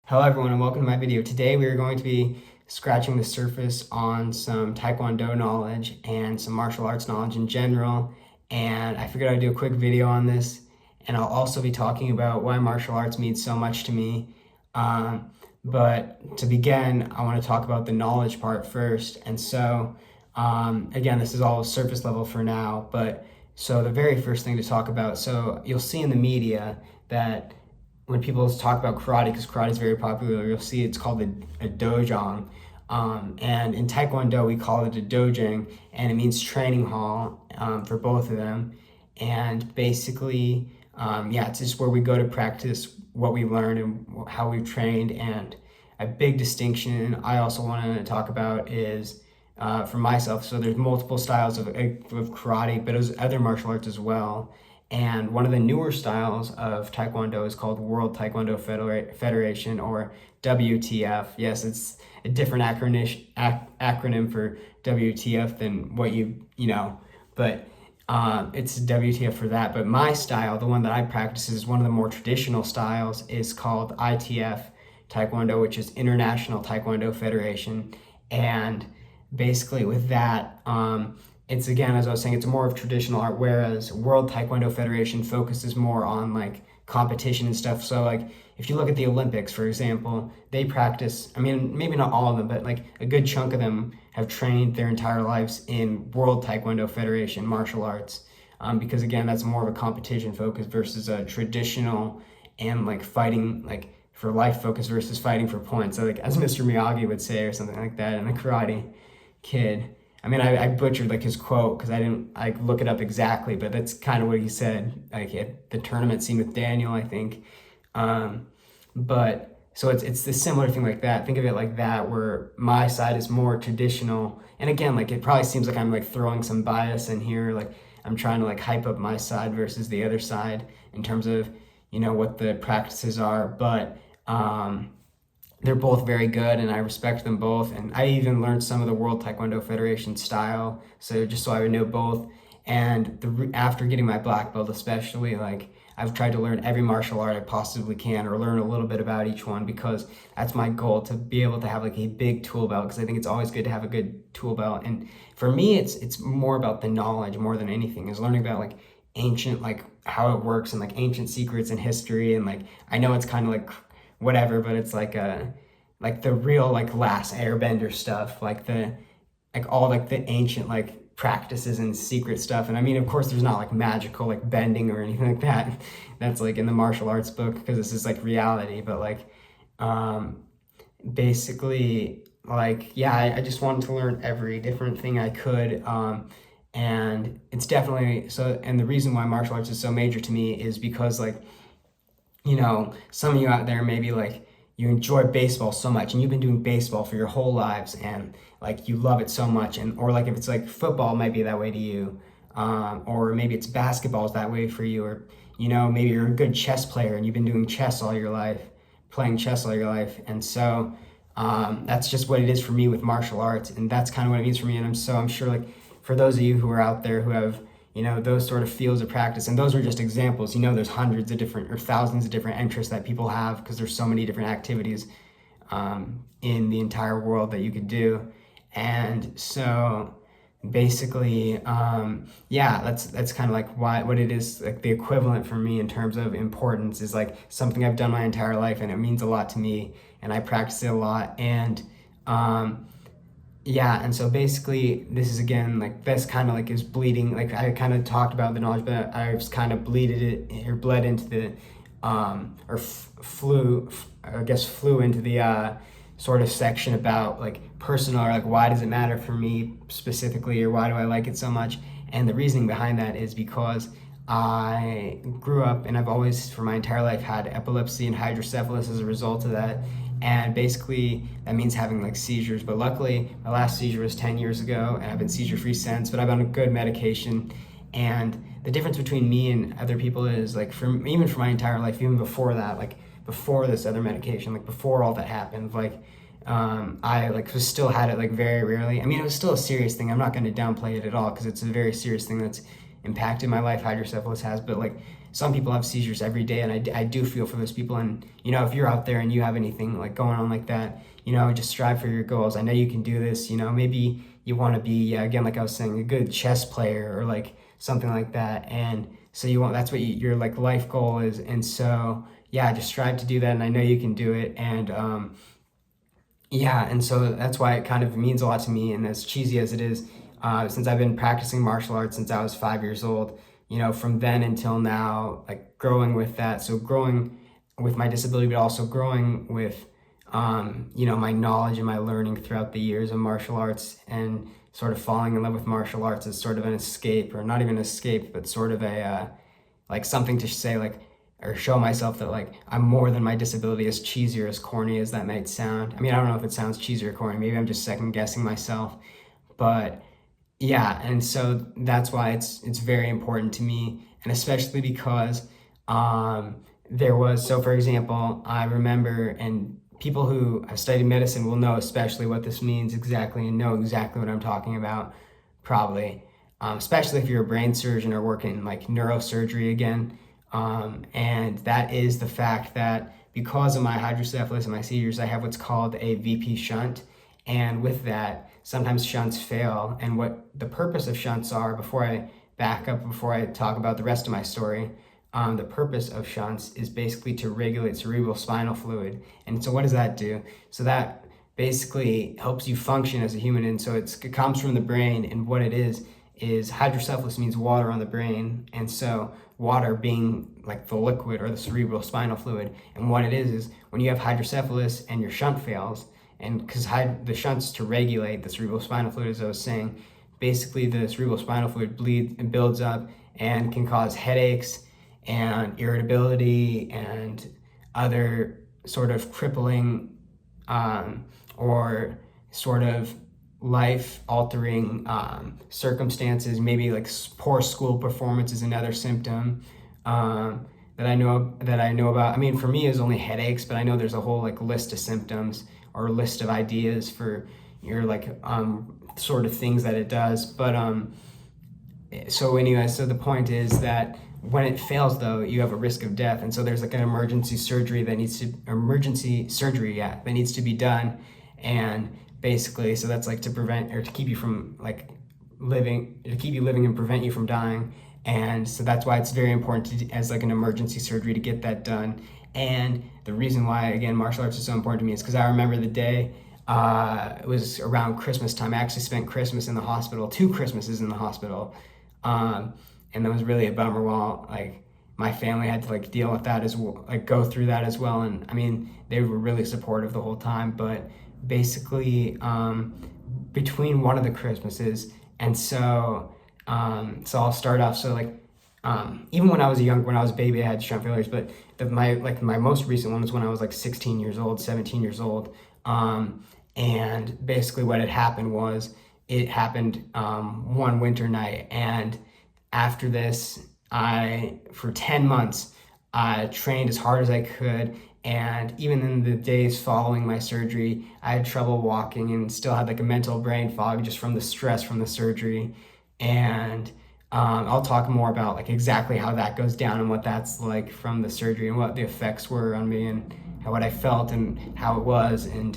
Hello everyone and welcome to my video. Today we are going to be scratching the surface on some Taekwondo knowledge and some martial arts knowledge in general. And I figured I'd do a quick video on this, and I'll also be talking about why martial arts means so much to me. But to begin, I want to talk about the knowledge part first. And so again, this is all surface level for now, but so the very first thing to talk about, so you'll see in the media that when people talk about karate, because karate is very popular, you'll see it's called a dojang. And in Taekwondo, we call it a dojang, and it means training hall for both of them. And basically, it's just where we go to practice what we learned and how we've trained. And a big distinction I also want to talk about is for myself. So there's multiple styles of karate, but there's other martial arts as well. And one of the newer styles of Taekwondo is called World Taekwondo Federation, or WTF. Yes, it's a different acronym for WTF than what you know, but it's WTF for that. But my style, the one that I practice, is one of the more traditional styles, is called ITF Taekwondo, which is International Taekwondo Federation. And basically with that, it's, again, as I was saying, it's more of traditional art, whereas World Taekwondo Federation focuses more on like competition and stuff. So like if you look at the Olympics, for example, they practice, I mean, maybe not all of them, but like a good chunk of them have trained their entire lives in World Taekwondo Federation martial arts. Because again, that's more of a competition focus versus a traditional and like fighting, like for life focus versus fighting for points. So like as Mr. Miyagi would say, or something like that in The Karate Kid. I mean, I butchered like his quote because I didn't like look it up exactly, but that's kind of what he said, like at the tournament scene with Daniel, I think. But so it's the similar thing like that. Think of it like that, where my side is more traditional. And again, like it probably seems like I'm like throwing some bias in here, like I'm trying to like hype up my side versus the other side in terms of, you know, what the practices are. But they're both very good, and I respect them both. And I even learned some of the World Taekwondo Federation style, so just so I would know both. And after getting my black belt, especially, like I've tried to learn every martial art I possibly can, or learn a little bit about each one, because that's my goal, to be able to have like a big tool belt, because I think it's always good to have a good tool belt. And for me, it's more about the knowledge more than anything, is learning about like ancient, like how it works, and like ancient secrets and history. And like I know it's kind of like whatever, but it's like the real like last airbender stuff, like all like the ancient like practices and secret stuff. And I mean, of course there's not like magical like bending or anything like that, that's like in the martial arts book, because this is like reality. But like basically, like, yeah, I just wanted to learn every different thing I could. And it's definitely so, and the reason why martial arts is so major to me is because, like, you know, some of you out there maybe like you enjoy baseball so much, and you've been doing baseball for your whole lives, and like you love it so much. And or like if it's like football might be that way to you, or maybe it's basketball is that way for you, or you know, maybe you're a good chess player and you've been doing chess all your life, playing chess all your life. And so that's just what it is for me with martial arts, and that's kind of what it means for me. And I'm sure like for those of you who are out there who have, you know, those sort of fields of practice, and those are just examples, you know, there's hundreds of different or thousands of different interests that people have, because there's so many different activities in the entire world that you could do. And so basically, that's kind of like what it is, like the equivalent for me in terms of importance, is like something I've done my entire life, and it means a lot to me, and I practice it a lot. And and so basically this is, again, like this kind of like is bleeding, like I kind of talked about the knowledge, but I just kind of bled into the flew into the sort of section about like personal, or like why does it matter for me specifically, or why do I like it so much. And the reasoning behind that is because I grew up, and I've always for my entire life had epilepsy and hydrocephalus as a result of that. And basically that means having like seizures, but luckily my last seizure was 10 years ago, and I've been seizure free since, but I've been on good medication. And the difference between me and other people is like, even for my entire life, even before that, like before this other medication, like before all that happened, like I like still had it like very rarely. I mean, it was still a serious thing. I'm not going to downplay it at all, because it's a very serious thing that's impacted my life hydrocephalus has, but like some people have seizures every day, and I do feel for those people. And if you're out there and you have anything like going on like that, just strive for your goals. I know you can do this. Maybe you want to be, again, like I was saying, a good chess player or like something like that, and so that's what your like life goal is. And so yeah, just strive to do that, and I know you can do it. And and so that's why it kind of means a lot to me. And as cheesy as it is, since I've been practicing martial arts since I was 5 years old, from then until now, like growing with that. So growing with my disability, but also growing with, my knowledge and my learning throughout the years of martial arts, and sort of falling in love with martial arts as sort of an escape, or not even an escape, but sort of a, like something to say, like, or show myself that like I'm more than my disability, as cheesy or as corny as that might sound. I mean, I don't know if it sounds cheesy or corny. Maybe I'm just second guessing myself, but yeah. And so that's why it's very important to me, and especially because so for example, I remember, and people who have studied medicine will know especially what this means exactly, and know exactly what I'm talking about, probably, especially if you're a brain surgeon or working like neurosurgery again. And that is the fact that because of my hydrocephalus and my seizures, I have what's called a VP shunt. And with that, sometimes shunts fail. And what the purpose of shunts are, before I back up, before I talk about the rest of my story, the purpose of shunts is basically to regulate cerebral spinal fluid. And so what does that do? So that basically helps you function as a human. And so it comes from the brain, and what it is hydrocephalus means water on the brain. And so water being like the liquid or the cerebral spinal fluid. And what it is when you have hydrocephalus and your shunt fails, and because the shunt's to regulate the cerebral spinal fluid, as I was saying, basically the cerebral spinal fluid bleeds and builds up and can cause headaches and irritability and other sort of crippling or sort of life-altering circumstances. Maybe like poor school performance is another symptom that I know about. I mean, for me, it's only headaches, but I know there's a whole like list of symptoms or list of ideas for your like sort of things that it does. But so anyway, so the point is that when it fails, though, you have a risk of death, and so there's like an emergency surgery that needs to be done. And basically, so that's like to prevent or to keep you from like living, to keep you living and prevent you from dying. And so that's why it's very important as like an emergency surgery to get that done. And the reason why, again, martial arts is so important to me is because I remember the day, it was around Christmas time. I actually spent Christmas in the hospital, 2 Christmases in the hospital. And that was really a bummer, while like my family had to like deal with that as well, like go through that as well. And I mean, they were really supportive the whole time, but basically between one of the Christmases, and so I'll start off. So like even when I was a baby, I had shunt failures, but my most recent one was when I was like 16 years old, 17 years old. And basically what had happened was, it happened one winter night, and after this, for 10 months, I trained as hard as I could. And even in the days following my surgery, I had trouble walking and still had like a mental brain fog just from the stress from the surgery. And I'll talk more about like exactly how that goes down and what that's like from the surgery, and what the effects were on me, and what I felt and how it was. And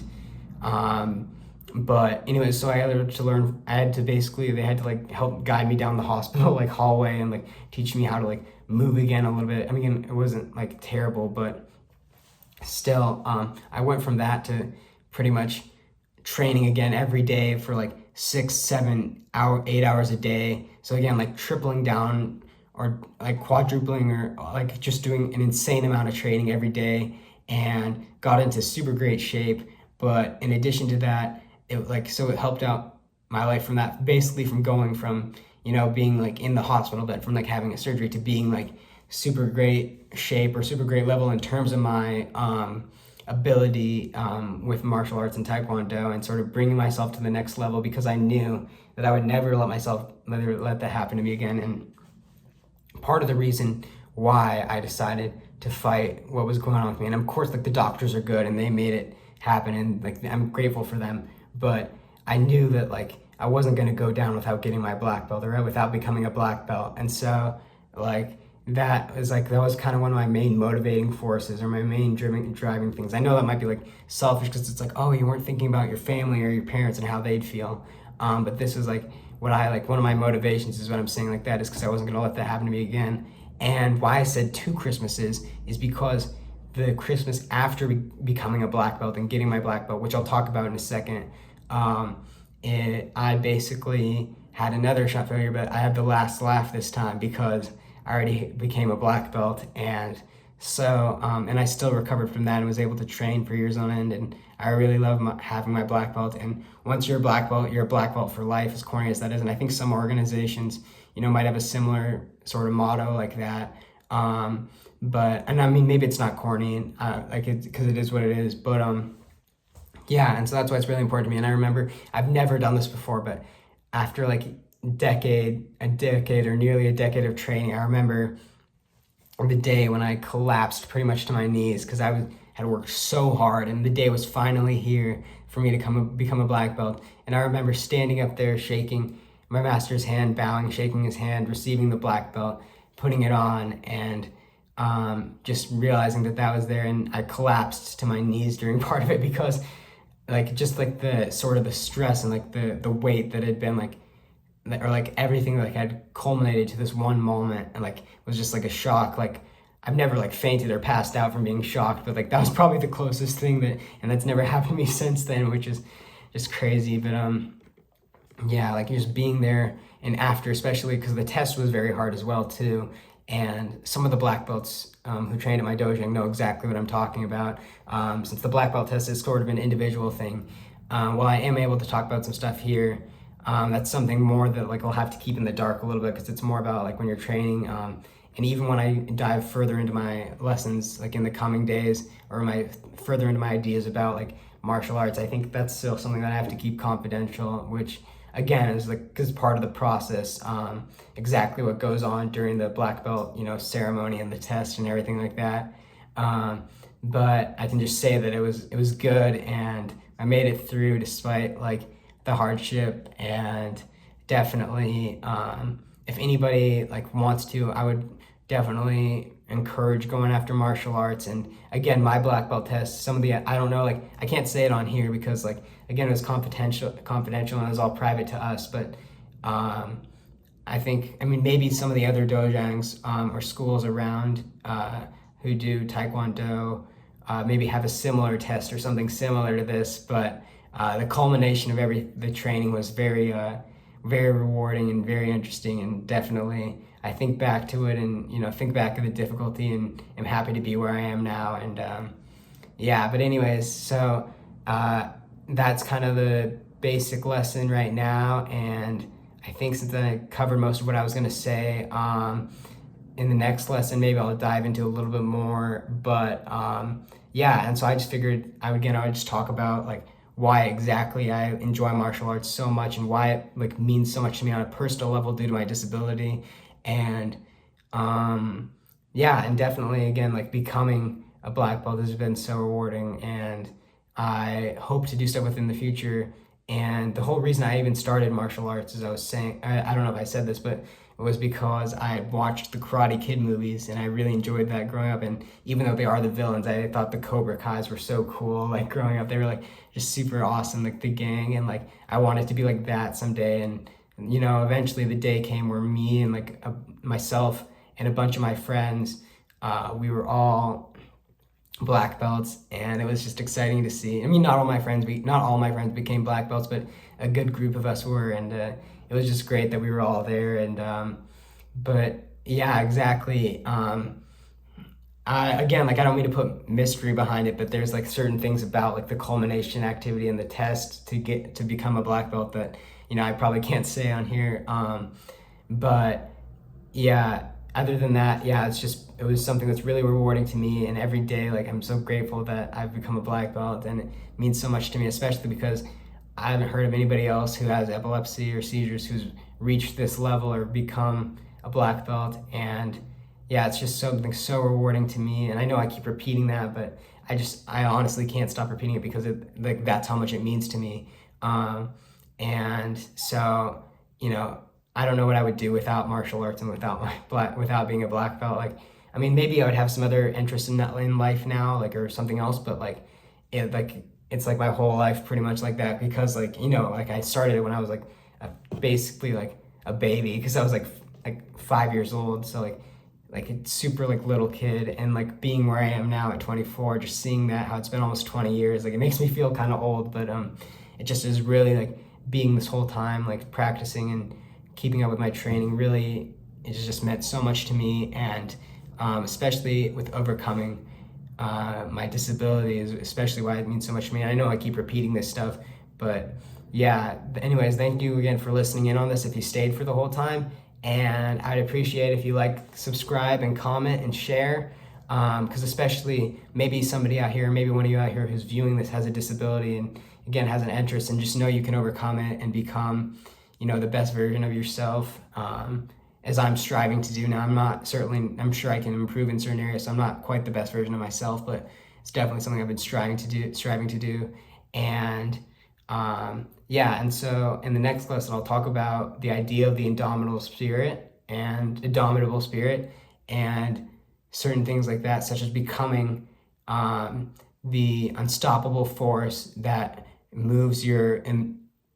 but anyway, so they had to like help guide me down the hospital like hallway, and like teach me how to like move again a little bit. I mean, it wasn't like terrible, but still, I went from that to pretty much training again every day for like 6, 7 8 hours a day. So again, like tripling down or like quadrupling, or like just doing an insane amount of training every day, and got into super great shape. But in addition to that, it helped out my life from that, basically from going from, being like in the hospital bed from like having a surgery, to being like super great shape or super great level in terms of my ability with martial arts and Taekwondo, and sort of bringing myself to the next level, because I knew that I would never let that happen to me again. And part of the reason why I decided to fight what was going on with me, and of course like the doctors are good and they made it happen, and like I'm grateful for them, but I knew that like I wasn't going to go down without getting my black belt or without becoming a black belt. And so like that was kind of one of my main motivating forces, or my main driving things. I know that might be like selfish, because it's like, oh, you weren't thinking about your family or your parents and how they'd feel. But this was like what I like, one of my motivations is what I'm saying like that is because I wasn't going to let that happen to me again. And why I said 2 Christmases is because the Christmas after becoming a black belt and getting my black belt, which I'll talk about in a second, I basically had another shot failure, but I had the last laugh this time because I already became a black belt. And so, and I still recovered from that and was able to train for years on end. And I really love having my black belt. And once you're a black belt, you're a black belt for life, as corny as that is. And I think some organizations, might have a similar sort of motto like that. But, and I mean, maybe it's not corny, because it is what it is. But, yeah, and so that's why it's really important to me. And I remember, I've never done this before, but after like a decade or nearly a decade of training, I remember the day when I collapsed pretty much to my knees because had worked so hard, and the day was finally here for me to become a black belt. And I remember standing up there, shaking my master's hand, bowing, shaking his hand, receiving the black belt, putting it on, and just realizing that was there. And I collapsed to my knees during part of it because just the sort of the stress and like the weight that had been everything had culminated to this one moment, and was just like a shock. I've never fainted or passed out from being shocked, but that was probably the closest thing and that's never happened to me since then, which is just crazy. But yeah, just being there, and after, especially because the test was very hard as well too. And some of the black belts who trained at my dojo know exactly what I'm talking about. Since the black belt test is sort of an individual thing, while I am able to talk about some stuff here, that's something more that I'll have to keep in the dark a little bit, because it's more about when you're training. And even when I dive further into my lessons, in the coming days, or further into my ideas about martial arts, I think that's still something that I have to keep confidential, which again is because part of the process, exactly what goes on during the black belt, ceremony and the test and everything like that. But I can just say that it was good, and I made it through despite the hardship. And definitely, if anybody wants to, I would definitely encourage going after martial arts. And again, my black belt test, some of the, I don't know, I can't say it on here because again, it was confidential and it was all private to us. But I think, maybe some of the other dojangs or schools around who do Taekwondo maybe have a similar test or something similar to this. But the culmination of the training was very rewarding and very interesting, and definitely I think back to it and think back of the difficulty, and I'm happy to be where I am now. And yeah, but anyways, so that's kind of the basic lesson right now. And I think since I covered most of what I was going to say, in the next lesson maybe I'll dive into a little bit more. But yeah, and so I just figured I would just talk about why exactly I enjoy martial arts so much, and why it means so much to me on a personal level due to my disability. And yeah, and definitely again, becoming a black belt has been so rewarding, and I hope to do so within the future. And the whole reason I even started martial arts, as I was saying, I don't know if I said this, but it was because I had watched the Karate Kid movies, and I really enjoyed that growing up. And even though they are the villains, I thought the Cobra Kais were so cool. Growing up, they were just super awesome, the gang, and I wanted to be like that someday. And eventually the day came where me and myself and a bunch of my friends, we were all black belts, and it was just exciting to see. Not all my friends became black belts, but a good group of us were, and it was just great that we were all there. And but yeah, exactly. I don't mean to put mystery behind it, but there's certain things about the culmination activity and the test to become a black belt that I probably can't say on here. But yeah, other than that, yeah, it was something that's really rewarding to me. And every day, I'm so grateful that I've become a black belt, and it means so much to me, especially because I haven't heard of anybody else who has epilepsy or seizures who's reached this level or become a black belt. And yeah, it's just something so rewarding to me. And I know I keep repeating that, but I honestly can't stop repeating it because that's how much it means to me. And so, you know, I don't know what I would do without martial arts and without being a black belt. Like, I mean, maybe I would have some other interest in that in life now, like, or something else, but it's like my whole life pretty much like that, because like, you know, like I started it when I was like basically like a baby, because I was like 5 years old. So like a super like little kid, and like being where I am now at 24, just seeing that, how it's been almost 20 years, like it makes me feel kind of old, but it just is really like being this whole time, like practicing and keeping up with my training, really, it just meant so much to me. And especially with overcoming my disability is especially why it means so much to me. I know I keep repeating this stuff, but yeah, anyways, thank you again for listening in on this if you stayed for the whole time. And I'd appreciate if you like, subscribe, and comment and share, because especially maybe somebody out here, maybe one of you out here who's viewing this has a disability and again has an interest, and just know you can overcome it and become, you know, the best version of yourself, as I'm striving to do now. I'm sure I can improve in certain areas, so I'm not quite the best version of myself, but it's definitely something I've been striving to do. And yeah, and so in the next lesson, I'll talk about the idea of the indomitable spirit and certain things like that, such as becoming the unstoppable force that moves your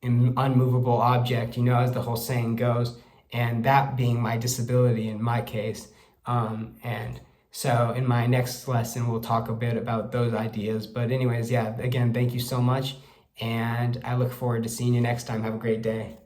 unmovable object, you know, as the whole saying goes, and that being my disability in my case. And so in my next lesson, we'll talk a bit about those ideas. But anyways, yeah, again, thank you so much, and I look forward to seeing you next time. Have a great day.